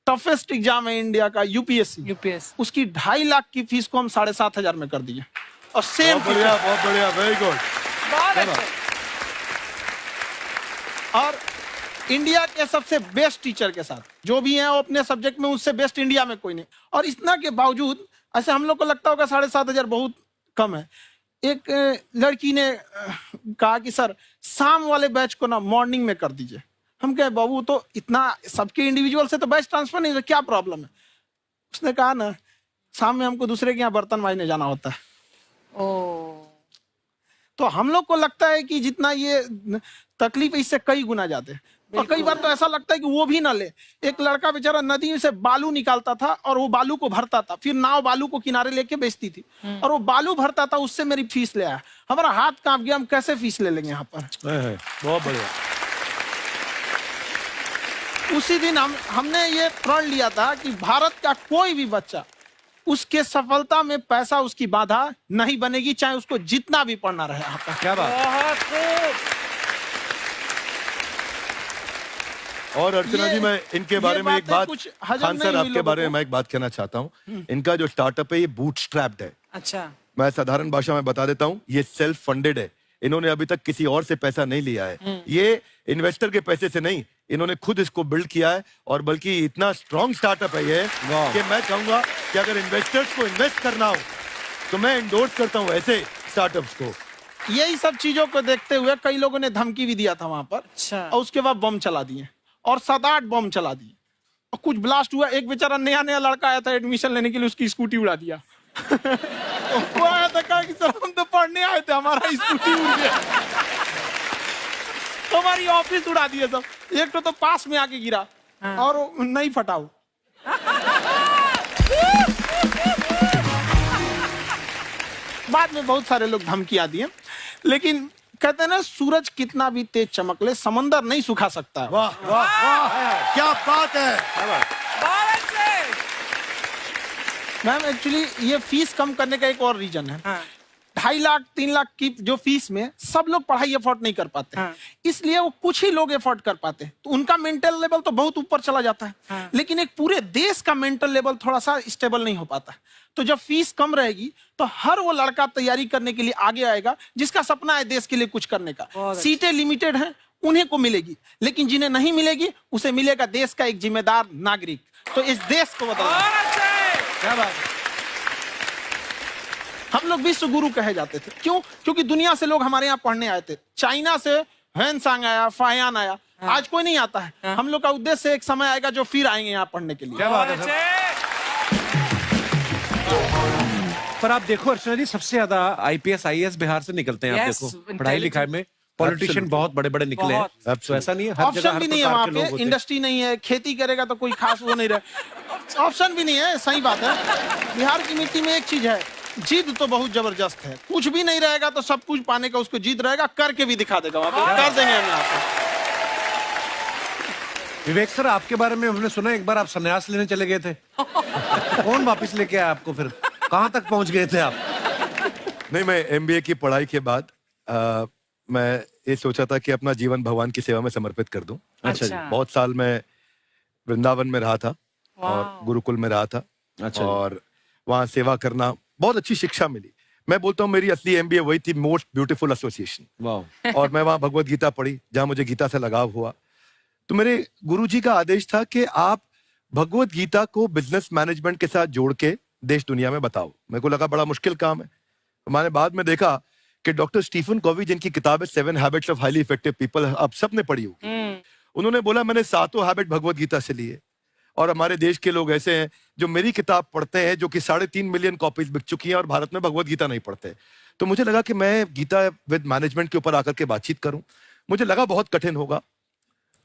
Toughest exam है India का, UPSC, उसकी 2.5 लाख की फीस को हम 7,500 में कर दिए। और सेम बहुत बढ़िया, वेरी गुड। और इंडिया के सबसे बेस्ट टीचर के साथ जो भी हैं वो अपने सब्जेक्ट में उससे बेस्ट इंडिया में कोई नहीं। और इतना के बावजूद ऐसे हम लोग को लगता होगा 7,500 बहुत कम है। एक लड़की ने कहा कि सर शाम वाले बैच को ना मॉर्निंग में कर दीजिए। हम कहे बाबू तो इतना सबके इंडिविजुअल से तो बैच ट्रांसफर नहीं, क्या प्रॉब्लम है? उसने कहा ना शाम में हमको दूसरे के यहाँ बर्तन मांजने जाना होता है। तो हम लोग को लगता है कि जितना ये तकलीफ इससे कई गुना ज्यादा है। और कई बार तो ऐसा लगता है कि वो भी ना ले। एक लड़का बेचारा नदी से बालू निकालता था और वो बालू को भरता था, फिर नाव बालू को किनारे लेके बेचती थी और वो बालू भरता था, उससे मेरी फीस ले आया। हमारा हाथ कांप गया, हम कैसे फीस ले लेंगे यहाँ पर। बहुत बढ़िया। उसी दिन हमने ये प्रण लिया था कि भारत का कोई भी बच्चा उसके सफलता में पैसा उसकी बाधा नहीं बनेगी, चाहे उसको जितना भी पढ़ना रहे यहाँ पर। क्या बात। और अर्चना जी, मैं इनके बारे में एक बात, खान सर आपके बारे में मैं एक बात कहना चाहता हूँ। इनका जो स्टार्टअप है ये बूटस्ट्रैप्ड है। अच्छा। मैं साधारण भाषा में बता देता हूँ, ये सेल्फ फंडेड है। इन्होंने अभी तक किसी और से पैसा नहीं लिया है। ये इन्वेस्टर के पैसे से नहीं, इन्होंने खुद इसको बिल्ड किया है। और बल्कि इतना स्ट्रॉन्ग स्टार्टअप है ये कि मैं कहूंगा कि अगर इन्वेस्टर्स को इन्वेस्ट करना हो तो मैं इंडोर्स करता हूँ ऐसे स्टार्टअप्स को। यही सब चीजों को देखते हुए कई लोगों ने धमकी भी दिया था वहां पर। अच्छा। और उसके बाद बम चला दिए और 7-8 बम चला दिए और कुछ ब्लास्ट हुआ। एक बेचारा नया लड़का आया था एडमिशन लेने के लिए, उसकी स्कूटी उड़ा दिया। वो आया था, कहा कि सर हम तो पढ़ने आए थे, हमारा स्कूटी उड़ गया। हमारी ऑफिस उड़ा दिए सब। एक तो पास में आके गिरा और नहीं फटा वो। बाद में बहुत सारे लोग धमकियां दिए, लेकिन कहते हैं ना सूरज कितना भी तेज चमक ले समंदर नहीं सुखा सकता। वाह वाह वाह, क्या बात है। मैम एक्चुअली ये फीस कम करने का एक और रीजन है। 2.5 लाख 3 लाख की जो फीस में सब लोग पढ़ाई अफोर्ड नहीं कर पाते। इसलिए वो कुछ ही लोग अफोर्ड कर पाते हैं, तो उनका मेंटल लेवल तो बहुत ऊपर चला जाता है। लेकिन एक पूरे देश का मेंटल लेवल थोड़ा सा स्टेबल नहीं हो पाता। तो जब फीस कम रहेगी तो हर वो लड़का तैयारी करने के लिए आगे आएगा जिसका सपना है देश के लिए कुछ करने का। सीटें लिमिटेड हैं, उन्हें को मिलेगी, लेकिन जिन्हें नहीं मिलेगी उसे मिलेगा देश का एक जिम्मेदार नागरिक। तो इस देश को बदलना। क्या बात है। हम लोग विश्व गुरु कहे जाते थे, क्यों? क्योंकि दुनिया से लोग हमारे यहाँ पढ़ने आए थे। चाइना से ह्वेनसांग आया, फायान आया, आज कोई नहीं आता है। हम लोग का उद्देश्य एक समय आएगा जो फिर आएंगे यहाँ पढ़ने के लिए। क्या बात है। पर आप देखो अर्चना जी, सबसे ज्यादा आईपीएस आईएएस बिहार से निकलते हैं। आप देखो पढ़ाई लिखाई में पॉलिटिशियन बहुत बड़े बड़े निकले हैं। तो ऐसा नहीं है, हर जगह ऑप्शन भी नहीं है वहाँ पे, इंडस्ट्री नहीं है, खेती करेगा तो कोई खास वो नहीं रहे, ऑप्शन भी नहीं है। सही बात है। बिहार की मिट्टी में एक चीज है, जिद तो बहुत जबरदस्त है। कुछ भी नहीं रहेगा तो सब कुछ पाने का उसको जिद रहेगा, करके भी दिखा देगा वहाँ पे, कर देंगे हम यहाँ पे। विवेक सर, आपके बारे में हमने सुना एक बार आप संन्यास लेने चले गए थे। कौन वापस लेके आया आपको? फिर कहाँ तक पहुंच गए थे आप? नहीं, मैं एमबीए की पढ़ाई के बाद मैं ये सोचा था कि अपना जीवन भगवान की सेवा में समर्पित कर दूं। अच्छा जी। बहुत साल मैं वृंदावन में रहा था और गुरुकुल में रहा था। अच्छा। और वहाँ सेवा करना, बहुत अच्छी शिक्षा मिली। मैं बोलता हूँ मेरी असली एमबीए वही थी, मोस्ट ब्यूटीफुल एसोसिएशन। वाह। और मैं वहाँ भगवत गीता पढ़ी, जहाँ मुझे गीता से लगाव हुआ। तो मेरे गुरुजी का आदेश था कि आप भगवत गीता को बिजनेस मैनेजमेंट के साथ जोड़ के देश दुनिया में बताओ। मेरे को लगा बड़ा मुश्किल काम है। मैंने बाद में देखा कि डॉक्टर स्टीफन कॉवी, जिनकी किताब है 7 habits of highly effective people, आप सबने पढ़ी होगी। उन्होंने बोला मैंने 7 हैबिट भगवत गीता से लिए। और हमारे देश के लोग ऐसे हैं जो मेरी किताब पढ़ते हैं, जो कि 3.5 मिलियन कॉपीज बिक चुकी हैं, और भारत में भगवत गीता नहीं पढ़ते। तो मुझे लगा कि मैं गीता विद मैनेजमेंट के ऊपर आकर के बातचीत करूं। मुझे लगा बहुत कठिन होगा,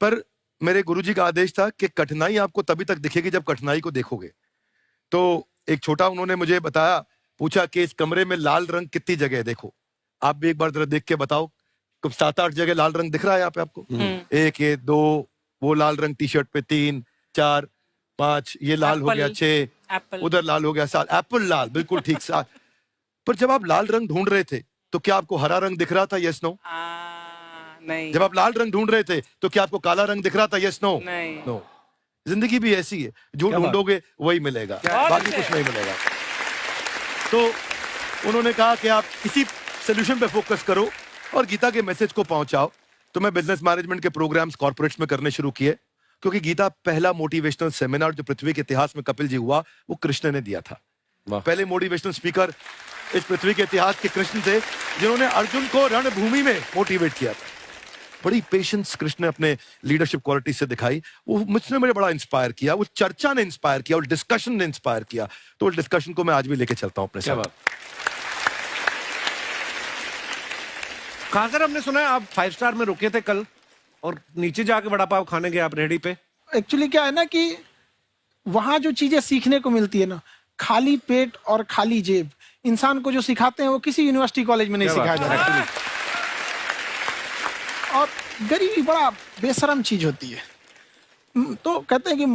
पर मेरे गुरुजी का आदेश था कि कठिनाई आपको तभी तक दिखेगी जब कठिनाई को देखोगे। तो एक छोटा उन्होंने मुझे बताया, पूछा कि इस कमरे में लाल रंग कितनी जगह है, देखो आप भी एक बार जरा देख के बताओ। तो 7-8 जगह लाल रंग दिख रहा है यहाँ पे आपको। 1 ये 2 वो लाल रंग टी शर्ट पे, 3 4 5 ये लाल हो गया, 6 उधर लाल हो गया, 7 एप्पल लाल, बिल्कुल ठीक 7। पर जब आप लाल रंग ढूंढ रहे थे तो क्या आपको हरा रंग दिख रहा था? Yes no? नहीं। जब आप लाल रंग ढूंढ रहे थे तो क्या आपको काला रंग दिख रहा था? Yes no? नहीं। नो। जिंदगी भी ऐसी है, जो क्या बात? ढूंढोगे वही मिलेगा, बाकी कुछ नहीं मिलेगा। तो उन्होंने कहा कि आप इसी सोल्यूशन पे फोकस करो और गीता के मैसेज को पहुंचाओ। तो मैं बिजनेस मैनेजमेंट के प्रोग्राम्स कॉर्पोरेट्स में करने शुरू किए, क्योंकि गीता पहला मोटिवेशनल सेमिनार जो पृथ्वी के इतिहास में कपिल जी हुआ, वो कृष्ण ने दिया था। पहले मोटिवेशनल स्पीकर इस पृथ्वी के इतिहास के कृष्ण थे, जिन्होंने अर्जुन को रणभूमि में मोटिवेट किया था। बड़ी पेशेंस कृष्ण ने अपने लीडरशिप क्वालिटी से दिखाई, वो मुझसे मुझे बड़ा इंस्पायर किया, वो चर्चा ने इंस्पायर किया, वो डिस्कशन ने इंस्पायर किया। तो उस डिस्कशन को मैं आज भी लेके चलता हूं अपने साथ। कहाँ सर, हमने सुना है आप 5 स्टार में रुके थे कल और नीचे जाके वड़ा पाव खाने गए आप रेहड़ी पे। एक्चुअली क्या है ना कि वहां जो चीजें सीखने को मिलती है ना, खाली पेट और खाली जेब इंसान को जो सिखाते हैं वो किसी यूनिवर्सिटी कॉलेज में नहीं सिखाया जाता। और गरीबी बड़ा बेशरम चीज होती है। तो कहते हैं कि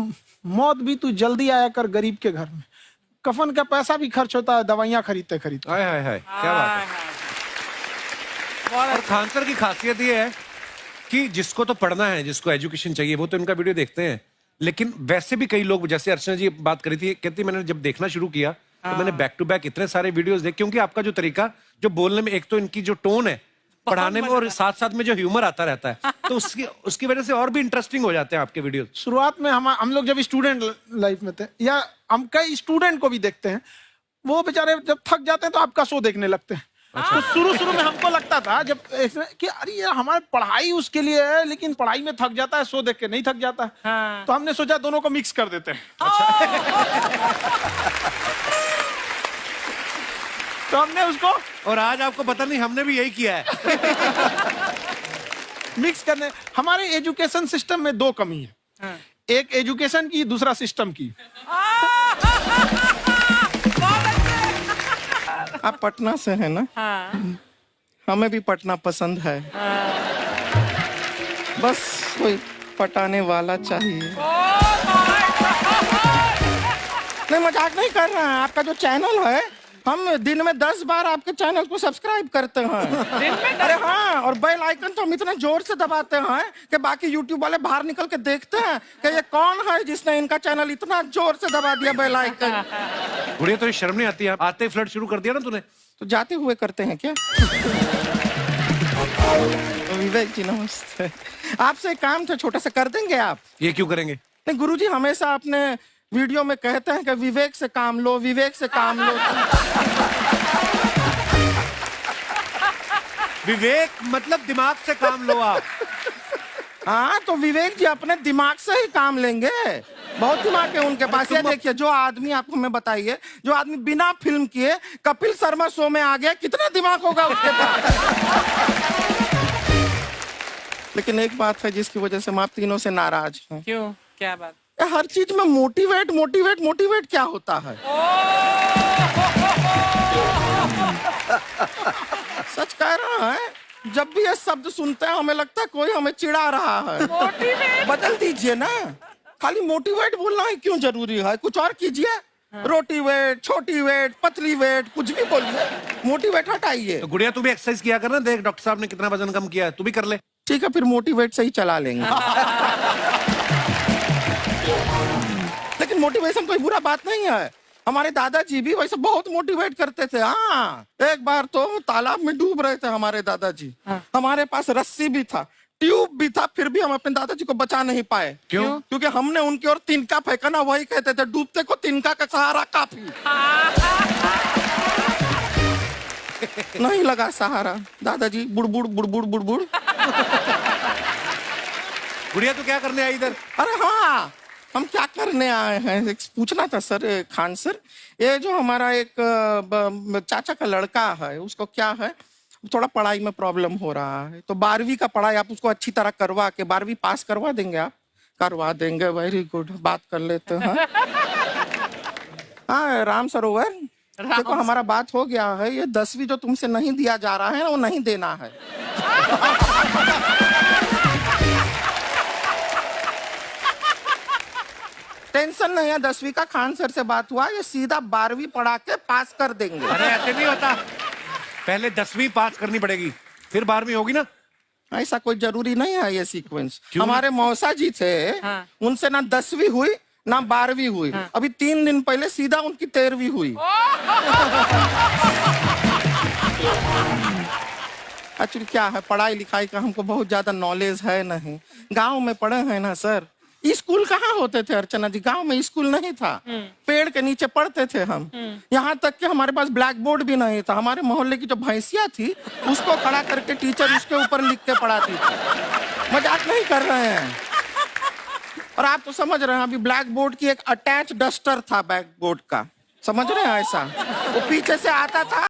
मौत भी तू जल्दी आया कर गरीब के घर में। कफन का पैसा भी खर्च होता है दवाइयां खरीदते खरीदते। हाय हाय हाय, क्या बात है। और खान सर की खासियत ये है कि जिसको तो पढ़ना है, जिसको एजुकेशन चाहिए, वो तो इनका वीडियो देखते हैं। लेकिन वैसे भी कई लोग, जैसे अर्चना जी बात करी थी, कहती मैंने जब देखना शुरू किया तो मैंने बैक टू बैक इतने सारे वीडियोस देखे, क्योंकि आपका जो तरीका जो बोलने में, एक तो इनकी जो टोन है पढ़ाने में, और साथ साथ में जो ह्यूमर आता रहता है, तो उसकी वजह से और भी इंटरेस्टिंग हो जाते हैं आपके वीडियो। शुरुआत में हम लोग जब स्टूडेंट लाइफ में थे, या हम कई स्टूडेंट को भी देखते हैं, वो बेचारे जब थक जाते हैं तो आपका शो देखने लगते हैं। तो शुरू में हमको लगता था जब कि अरे यार हमारी पढ़ाई उसके लिए है, लेकिन पढ़ाई में थक जाता है, शो देख के नहीं थक जाता है। हाँ। तो हमने सोचा दोनों को मिक्स कर देते हैं। तो हमने उसको, और आज आपको पता नहीं हमने भी यही किया है। मिक्स करने। हमारे एजुकेशन सिस्टम में 2 कमी है। हाँ। एक एजुकेशन की, दूसरा सिस्टम की। आप पटना से हैं ना? हाँ। हमें भी पटना पसंद है। बस कोई पटाने वाला चाहिए। नहीं, मजाक नहीं कर रहे हैं। आपका जो चैनल है, हम दिन में 10 बार आपके चैनल को सब्सक्राइब करते हैं। अरे हाँ, और बेल आइकन तो हम इतना जोर से दबाते हैं कि बाकी यूट्यूब वाले बाहर निकल के देखते हैं कि ये कौन है जिसने इनका चैनल इतना जोर से दबा दिया बेल आइकन। बुढ़िया, तो शर्म नहीं आती है? आते ही फ्लर्ट शुरू कर दिया ना तूने। तो जाते हुए करते हैं क्या? विवेक जी नमस्ते। आपसे एक काम था छोटा सा, कर देंगे आप? ये क्यों करेंगे? नहीं, गुरुजी हमेशा अपने वीडियो में कहते हैं कि विवेक से काम लो, विवेक से काम लो। विवेक मतलब दिमाग से काम लो आप। हाँ, तो विवेक जी अपने दिमाग से ही काम लेंगे। बहुत दिमाग है उनके पास। ये देखिए, जो आदमी, आपको मैं बताइए, जो आदमी बिना फिल्म किए कपिल शर्मा शो में आ गया, कितना दिमाग होगा उसके पास। लेकिन एक बात है जिसकी वजह से हम आप तीनों से नाराज हैं। क्यों? क्या बात? हर चीज में मोटिवेट मोटिवेट मोटिवेट क्या होता है? सच कह रहा है, जब भी ये शब्द सुनते हैं हमें लगता है कोई हमें चिढ़ा रहा है। बदल दीजिए ना, खाली मोटिवेट बोलना ही क्यों जरूरी है? कुछ और कीजिए। रोटी वेट, छोटी वेट, पतली वेट, कुछ भी बोलिए, मोटिवेट हटाइए। तो गुड़िया, तू भी एक्सरसाइज किया कर ना, देख डॉक्टर साहब ने कितना वजन कम किया है, तू भी कर ले। ठीक है, फिर मोटिवेट से ही चला लेंगे। लेकिन मोटिवेशन कोई बुरा बात नहीं है। हमारे दादाजी भी वैसे बहुत मोटिवेट करते थे। हाँ, एक बार तो तालाब में डूब रहे थे हमारे दादाजी। हाँ। हमारे पास रस्सी भी था, ट्यूब भी था, फिर भी हम अपने दादाजी को बचा नहीं पाए। क्यों? क्योंकि हमने उनकी ओर तिनका फेंका ना, वही कहते थे डूबते को तिनका का सहारा काफी। नहीं लगा सहारा, दादाजी बुड़बुड़ बुड़बुड़ बुड़बुड़। गुड़िया, तू क्या करने आई इधर? अरे हाँ, हम क्या करने आए हैं एक पूछना था सर। खान सर, ये जो हमारा एक चाचा का लड़का है, उसको क्या है, थोड़ा पढ़ाई में प्रॉब्लम हो रहा है। तो 12वीं का पढ़ाई आप उसको अच्छी तरह करवा के 12वीं पास करवा देंगे आप? करवा देंगे, वेरी गुड, बात कर लेते हैं। हाँ, राम सरोवर, देखो हमारा बात हो गया है। ये 10वीं जो तुमसे नहीं दिया जा रहा है वो नहीं देना है। टेंशन नहीं है, 10वीं का खान सर से बात हुआ, ये सीधा 12वीं पढ़ा के पास कर देंगे। अरे ऐसे नहीं होता, पहले 10वीं पास करनी पड़ेगी, फिर 12वीं होगी ना। ऐसा कोई जरूरी नहीं है ये सीक्वेंस। हमारे मौसा जी थे, उनसे ना 10वीं हुई ना 12वीं हुई, अभी 3 दिन पहले सीधा उनकी 13वीं हुई। एक्चुअली क्या है, पढ़ाई लिखाई का हमको बहुत ज्यादा नॉलेज है नहीं। गांव में पढ़े हैं ना सर, स्कूल कहाँ होते थे अर्चना जी, गांव में स्कूल नहीं था, पेड़ के नीचे पढ़ते थे हम। यहाँ तक कि हमारे पास ब्लैक बोर्ड भी नहीं था। हमारे मोहल्ले की जो भैंसिया थी उसको खड़ा करके टीचर उसके ऊपर लिख के पढ़ाती थी। मजाक नहीं कर रहे हैं। और आप तो समझ रहे हैं, अभी ब्लैक बोर्ड की एक अटैच डस्टर था बैक बोर्ड का, समझ रहे हैं ऐसा, वो पीछे से आता था